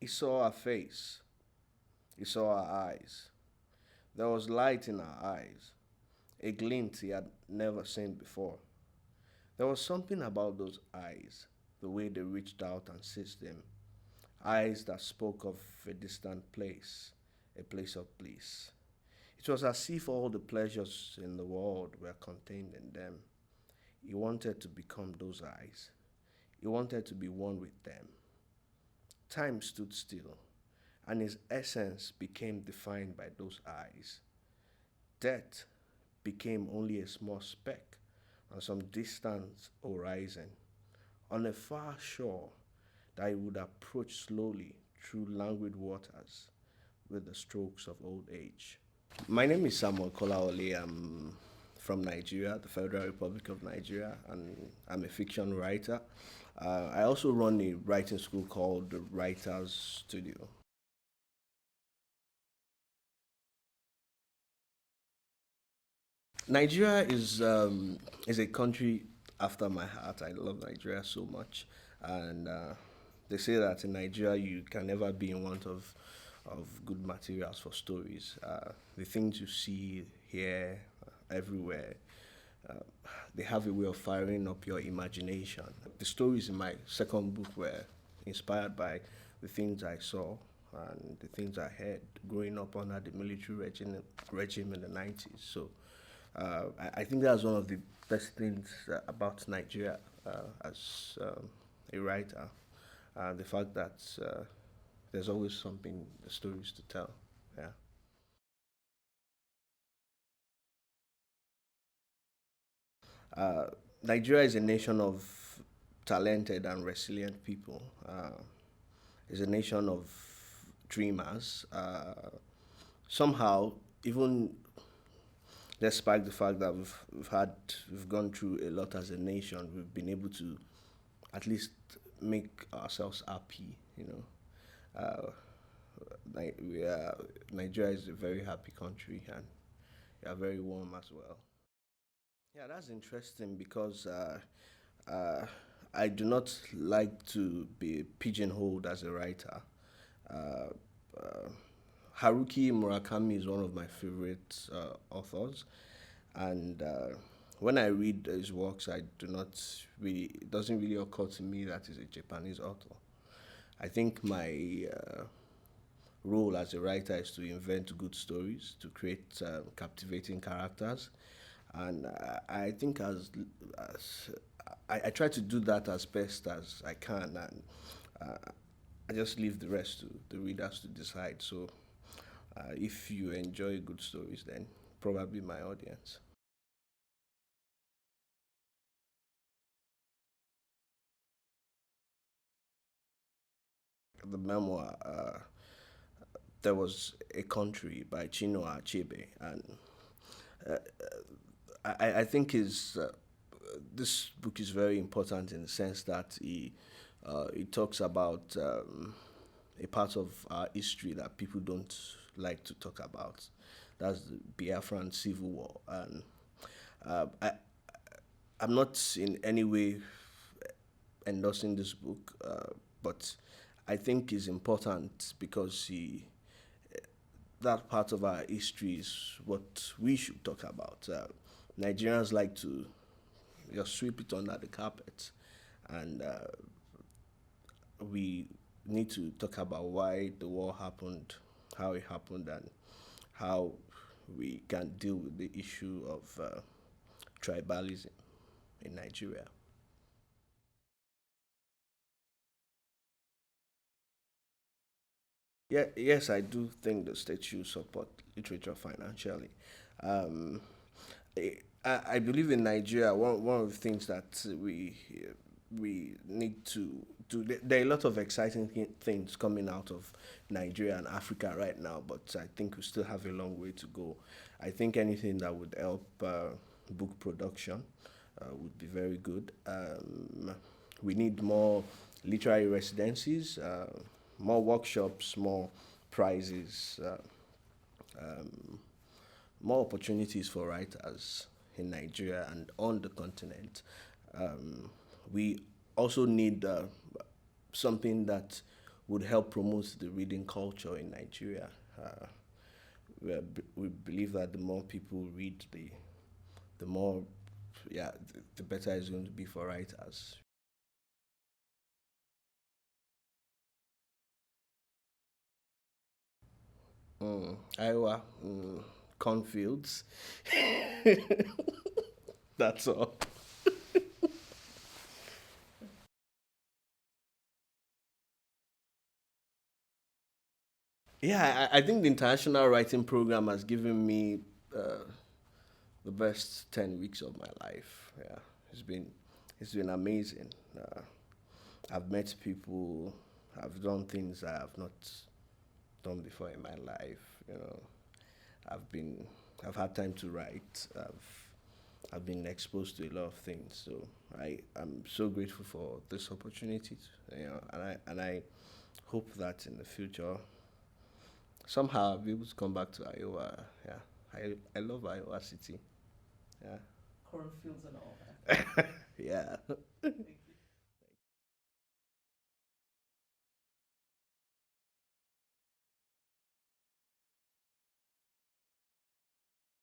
He saw our face. He saw our eyes. There was light in our eyes, a glint he had never seen before. There was something about those eyes, the way they reached out and seized him. Eyes that spoke of a distant place, a place of bliss. It was as if all the pleasures in the world were contained in them. He wanted to become those eyes. He wanted to be one with them. Time stood still, and his essence became defined by those eyes. Death became only a small speck on some distant horizon, on a far shore that he would approach slowly through languid waters with the strokes of old age. My name is Samuel KOLAWOLE. I'm from Nigeria, the Federal Republic of Nigeria, and I'm a fiction writer. I also run a writing school called the Writers Studio. Nigeria is a country after my heart. I love Nigeria so much, and they say that in Nigeria you can never be in want of good materials for stories. The things you see here, everywhere, uh, they have a way of firing up your imagination. The stories in my second book were inspired by the things I saw and the things I heard growing up under the military regime in the 90s. So I think that's one of the best things about Nigeria as a writer. The fact that there's always something, stories to tell. Yeah. Uh, Nigeria is a nation of talented and resilient people. It's a nation of dreamers. Somehow, even despite the fact that we've gone through a lot as a nation, we've been able to at least make ourselves happy. Nigeria is a very happy country, and we are very warm as well. Yeah, that's interesting because uh, I do not like to be pigeonholed as a writer. Uh, uh, Haruki Murakami is one of my favorite authors, and when I read his works, I do not really. It doesn't really occur to me that he's a Japanese author. I think my role as a writer is to invent good stories, to create captivating characters, and I think as I try to do that as best as I can, and uh, I just leave the rest to the readers to decide. So, if you enjoy good stories, then probably my audience. The memoir, there was a country by Chinua Achebe, and I think is this book is very important in the sense that he talks about a part of our history that people don't like to talk about. That's the Biafran Civil War, and I'm not in any way endorsing this book, but I think it's important because that part of our history is what we should talk about. Nigerians like to just sweep it under the carpet, and we need to talk about why the war happened, how it happened, and how we can deal with the issue of tribalism in Nigeria. Yeah, yes, I do think the state should support literature financially. Um, I believe in Nigeria. One of the things that we need to do. There are a lot of exciting things coming out of Nigeria and Africa right now, but I think we still have a long way to go. I think anything that would help book production would be very good. We need more literary residencies, more workshops, more prizes, more opportunities for writers in Nigeria and on the continent. We also need something that would help promote the reading culture in Nigeria. We believe that the more people read, the more, yeah, the better it's going to be for writers. Iowa, cornfields. That's all. Yeah, I think the international writing program has given me uh, the best 10 weeks of my life. Yeah, it's been it's been amazing. I've met people. I've done things I have not done before in my life. I've been I've had time to write. I've been exposed to a lot of things. So I'm so grateful for this opportunity. And I hope that in the future somehow I'll be able to come back to Iowa. Yeah, I love Iowa City. Yeah, Cornfields and all that. yeah. Thank you.